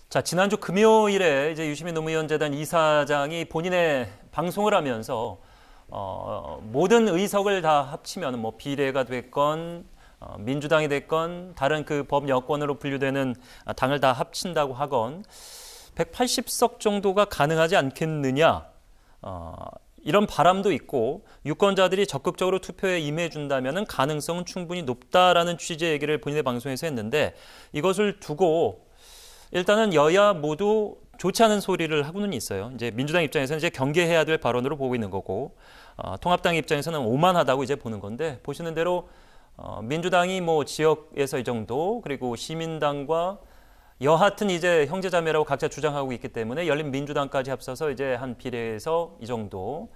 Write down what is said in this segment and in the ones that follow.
자, 지난주 금요일에 이제 유시민 노무현 재단 이사장이 본인의 방송을 하면서 모든 의석을 다 합치면 뭐 비례가 됐건 민주당이 됐건 다른 그 법 여권으로 분류되는 당을 다 합친다고 하건 180석 정도가 가능하지 않겠느냐 이런 바람도 있고 유권자들이 적극적으로 투표에 임해준다면 가능성은 충분히 높다라는 취지의 얘기를 본인의 방송에서 했는데 이것을 두고 일단은 여야 모두 좋지 않은 소리를 하고는 있어요. 이제 민주당 입장에서는 이제 경계해야 될 발언으로 보고 있는 거고 통합당 입장에서는 오만하다고 이제 보는 건데 보시는 대로 민주당이 뭐 지역에서 이 정도 그리고 시민당과 여하튼 이제 형제자매라고 각자 주장하고 있기 때문에 열린민주당까지 합쳐서 이제 한 비례에서 이 정도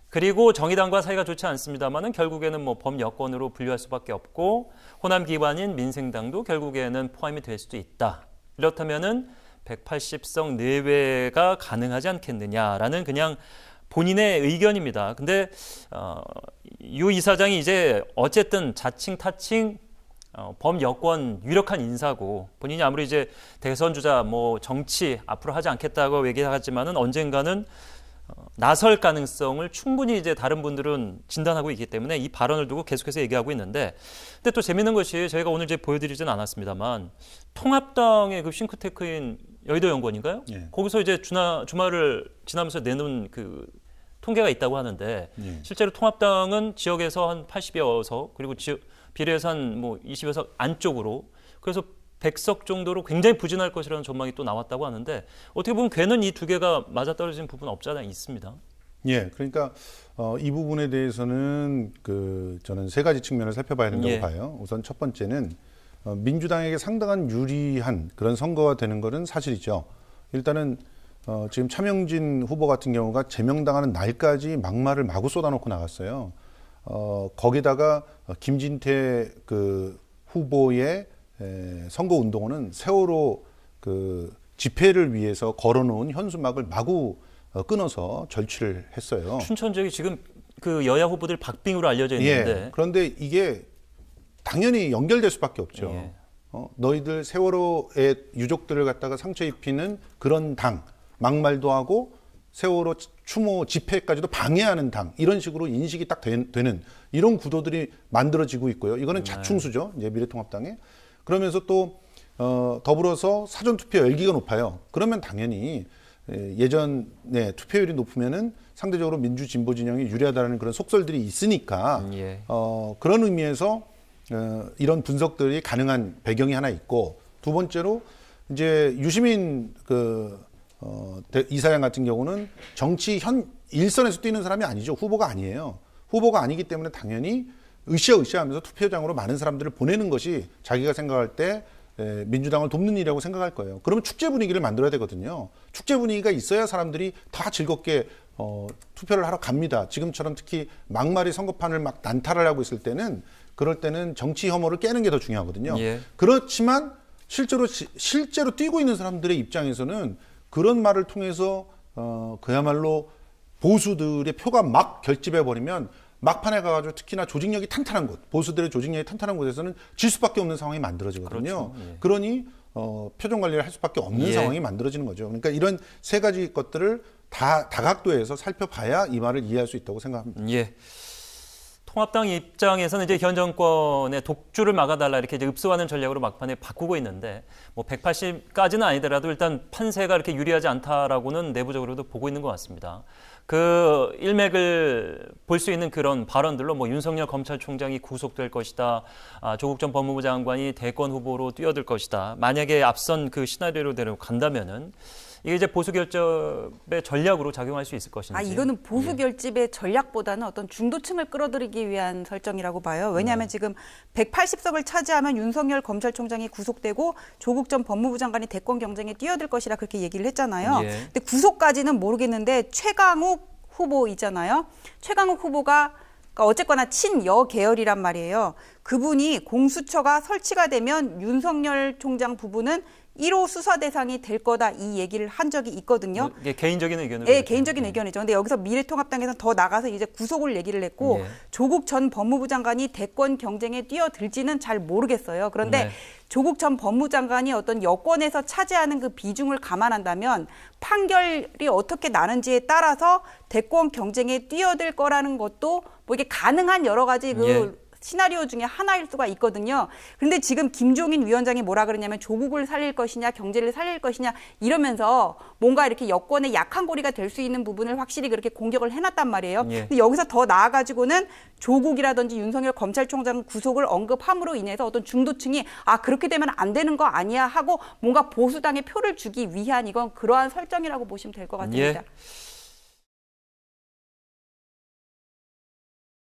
그리고 정의당과 사이가 좋지 않습니다만은 결국에는 뭐 범여권으로 분류할 수밖에 없고 호남 기반인 민생당도 결국에는 포함이 될 수도 있다. 이렇다면은 180석 내외가 가능하지 않겠느냐라는 그냥 본인의 의견입니다. 근데 유 이사장이 이제 어쨌든 자칭 타칭 범여권 유력한 인사고 본인이 아무리 이제 대선 주자 뭐 정치 앞으로 하지 않겠다고 얘기하지만은 언젠가는 나설 가능성을 충분히 이제 다른 분들은 진단하고 있기 때문에 이 발언을 두고 계속해서 얘기하고 있는데 근데 또 재밌는 것이 저희가 오늘 이제 보여드리진 않았습니다만 통합당의 그 싱크테크인 여의도연구원인가요? 예. 거기서 이제 주말을 지나면서 내놓은 그 통계가 있다고 하는데 예. 실제로 통합당은 지역에서 한 80여 석 그리고 비례에서 한 뭐 20여 석 안쪽으로 그래서 100석 정도로 굉장히 부진할 것이라는 전망이 또 나왔다고 하는데 어떻게 보면 괜은 이 두 개가 맞아떨어지는 부분은 없지 않아 있습니다. 예, 그러니까 이 부분에 대해서는 저는 세 가지 측면을 살펴봐야 된다고 예. 봐요. 우선 첫 번째는 민주당에게 상당한 유리한 그런 선거가 되는 것은 사실이죠. 일단은 지금 차명진 후보 같은 경우가 제명당하는 날까지 막말을 마구 쏟아놓고 나갔어요. 거기다가 김진태 그 후보의 선거운동은 세월호 그 집회를 위해서 걸어놓은 현수막을 마구 끊어서 절취를 했어요. 춘천 지역이 지금 그 여야 후보들 박빙으로 알려져 있는데. 예, 그런데 이게 당연히 연결될 수밖에 없죠. 예. 너희들 세월호의 유족들을 갖다가 상처 입히는 그런 당, 막말도 하고 세월호 추모 집회까지도 방해하는 당 이런 식으로 인식이 딱 되는 이런 구도들이 만들어지고 있고요. 이거는 자충수죠. 이제 미래통합당에. 그러면서 또 더불어서 사전투표 열기가 높아요. 그러면 당연히 예전에 투표율이 높으면은 상대적으로 민주진보 진영이 유리하다는 그런 속설들이 있으니까 예. 그런 의미에서 이런 분석들이 가능한 배경이 하나 있고 두 번째로 이제 유시민 이사장 같은 경우는 정치 일선에서 뛰는 사람이 아니죠. 후보가 아니에요. 후보가 아니기 때문에 당연히 으쌰으쌰하면서 투표장으로 많은 사람들을 보내는 것이 자기가 생각할 때 민주당을 돕는 일이라고 생각할 거예요. 그러면 축제 분위기를 만들어야 되거든요. 축제 분위기가 있어야 사람들이 다 즐겁게 투표를 하러 갑니다. 지금처럼 특히 막말이 선거판을 막 난타를 하고 있을 때는 그럴 때는 정치 혐오를 깨는 게 더 중요하거든요. 예. 그렇지만 실제로 뛰고 있는 사람들의 입장에서는 그런 말을 통해서 그야말로 보수들의 표가 막 결집해버리면 막판에 가가지고 특히나 조직력이 탄탄한 곳, 보수들의 조직력이 탄탄한 곳에서는 질 수밖에 없는 상황이 만들어지거든요. 그렇죠. 예. 그러니 표정 관리를 할 수밖에 없는 예. 상황이 만들어지는 거죠. 그러니까 이런 세 가지 것들을 다각도에서 살펴봐야 이 말을 이해할 수 있다고 생각합니다. 예. 통합당 입장에서는 이제 현 정권의 독주를 막아달라 이렇게 이제 읍소하는 전략으로 막판에 바꾸고 있는데 뭐 180까지는 아니더라도 일단 판세가 이렇게 유리하지 않다라고는 내부적으로도 보고 있는 것 같습니다. 그 일맥을 볼 수 있는 그런 발언들로 뭐 윤석열 검찰총장이 구속될 것이다, 조국 전 법무부 장관이 대권 후보로 뛰어들 것이다. 만약에 앞선 그 시나리오대로 간다면은 이게 이제 보수 결집의 전략으로 작용할 수 있을 것인지. 이거는 보수 결집의 전략보다는 어떤 중도층을 끌어들이기 위한 설정이라고 봐요. 왜냐하면 지금 180석을 차지하면 윤석열 검찰총장이 구속되고 조국 전 법무부 장관이 대권 경쟁에 뛰어들 것이라 그렇게 얘기를 했잖아요. 예. 근데 구속까지는 모르겠는데 최강욱 후보 있잖아요. 최강욱 후보가 어쨌거나 친여 계열이란 말이에요. 그분이 공수처가 설치가 되면 윤석열 총장 부부는 1호 수사 대상이 될 거다 이 얘기를 한 적이 있거든요. 이게 개인적인 의견으로. 네, 개인적인 의견이죠. 근데 여기서 미래통합당에서는 더 나가서 이제 구속을 얘기를 했고 예. 조국 전 법무부 장관이 대권 경쟁에 뛰어들지는 잘 모르겠어요. 그런데 네. 조국 전 법무장관이 어떤 여권에서 차지하는 그 비중을 감안한다면 판결이 어떻게 나는지에 따라서 대권 경쟁에 뛰어들 거라는 것도 뭐 이게 가능한 여러 가지 그 시나리오 중에 하나일 수가 있거든요. 그런데 지금 김종인 위원장이 뭐라 그러냐면 조국을 살릴 것이냐 경제를 살릴 것이냐 이러면서 뭔가 이렇게 여권의 약한 고리가 될 수 있는 부분을 확실히 그렇게 공격을 해놨단 말이에요. 근데 여기서 더 나아가지고는 조국이라든지 윤석열 검찰총장 구속을 언급함으로 인해서 어떤 중도층이 아 그렇게 되면 안 되는 거 아니야 하고 뭔가 보수당에 표를 주기 위한 이건 그러한 설정이라고 보시면 될 것 같습니다.